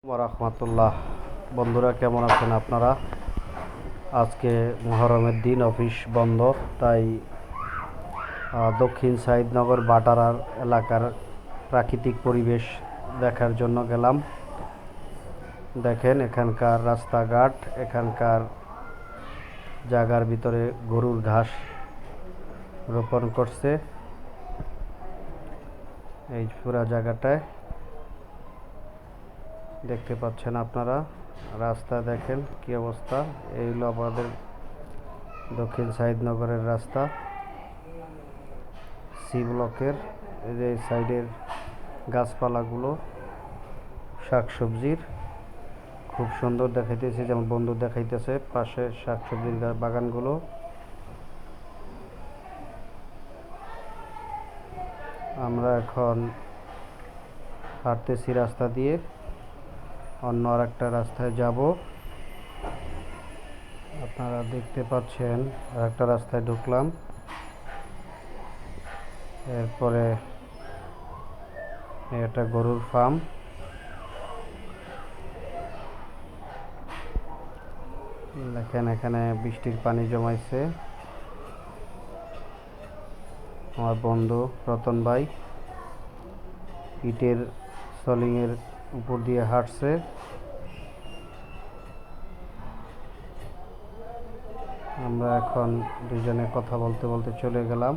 রাহমাতুল্লাহ। বন্ধুরা কেমন আছেন আপনারা? আজকে মুহররমের দিন, অফিস বন্ধ, তাই দক্ষিণ সাইদনগর বাটারার এলাকার প্রাকৃতিক পরিবেশ দেখার জন্য গেলাম। দেখেন এখানকার রাস্তাঘাট, এখানকার জায়গার ভিতরে গরুর ঘাস রোপণ করছে। এই পুরা জায়গাটায় দেখতে পাচ্ছেন আপনারা। রাস্তা দেখেন কি অবস্থা। এই হলো আমাদের দক্ষিণ সাইদনগরের রাস্তা, সি ব্লকের। এই যে সাইডের গাছপালাগুলো শাকসবজির খুব সুন্দর দেখাইতেছে, যেমন বন্ধু দেখাইতেছে পাশে শাকসবজির বাগানগুলো। আমরা এখন হাঁটতেছি রাস্তা দিয়ে, অন্য আর একটা রাস্তায় যাব। আপনারা দেখতে পাচ্ছেন আর একটা রাস্তায় ঢুকলাম। এরপরে এটা গরুর ফার্ম। দেখেন এখানে বৃষ্টির পানি জমাইছে। আমার বন্ধু রতন ভাই ইটের সলিংয়ের উপর দিয়ে হাঁটছে। আমরা এখন দুজনে কথা বলতে বলতে চলে গেলাম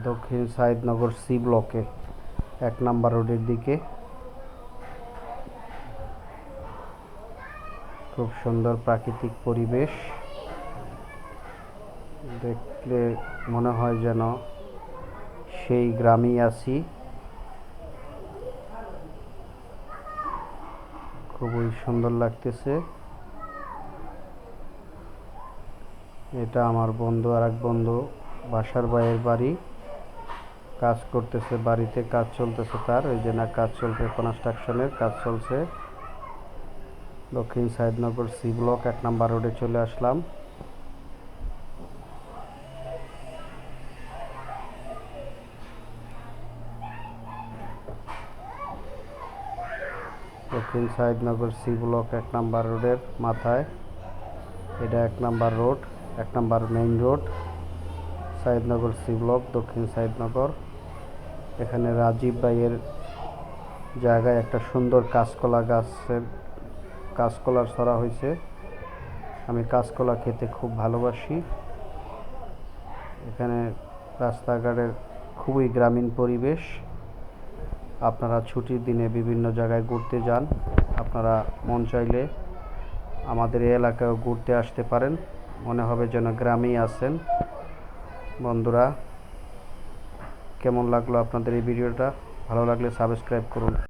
দক্ষিণ সাইদনগর সি ব্লকে 1 নম্বর রোডের দিকে। খুব সুন্দর প্রাকৃতিক পরিবেশ, দেখলে মনে হয় যেন সেই গ্রামেই আছি। খুবই সুন্দর লাগতেছে। এটা আমার বন্ধু, আর এক বন্ধু বাসার ভাইয়ের বাড়ি, কাজ করতেছে, বাড়িতে কাজ চলতেছে তার। ওই যে না, কাজ চলছে, কনস্ট্রাকশনের কাজ চলছে। দক্ষিণ সাইদনগর সি ব্লক 1 নম্বর রোডে চলে আসলাম। দক্ষিণ সাইদনগর সি ব্লক 1 নম্বর রোডের মাথায় এটা 1 নম্বর রোড, 1 নম্বর main road, Saidnagar C block, দক্ষিণ সাইদনগর। এখানে রাজীব ভাইয়ের জায়গায় একটা সুন্দর কাঁচকলা গাছের কাঁচকলার ছড়া হয়েছে। আমি কাঁচকলা খেতে খুব ভালোবাসি। এখানে রাস্তাঘাটের খুবই গ্রামীণ পরিবেশ। আপনারা ছুটির দিনে বিভিন্ন জায়গায় ঘুরতে যান, আপনারা মন চাইলে আমাদের এই এলাকায় ঘুরতে আসতে পারেন, মনে হবে যেন গ্রামেই আছেন। বন্ধুরা কেমন লাগলো আপনাদের এই ভিডিওটা? ভালো লাগলে সাবস্ক্রাইব করুন।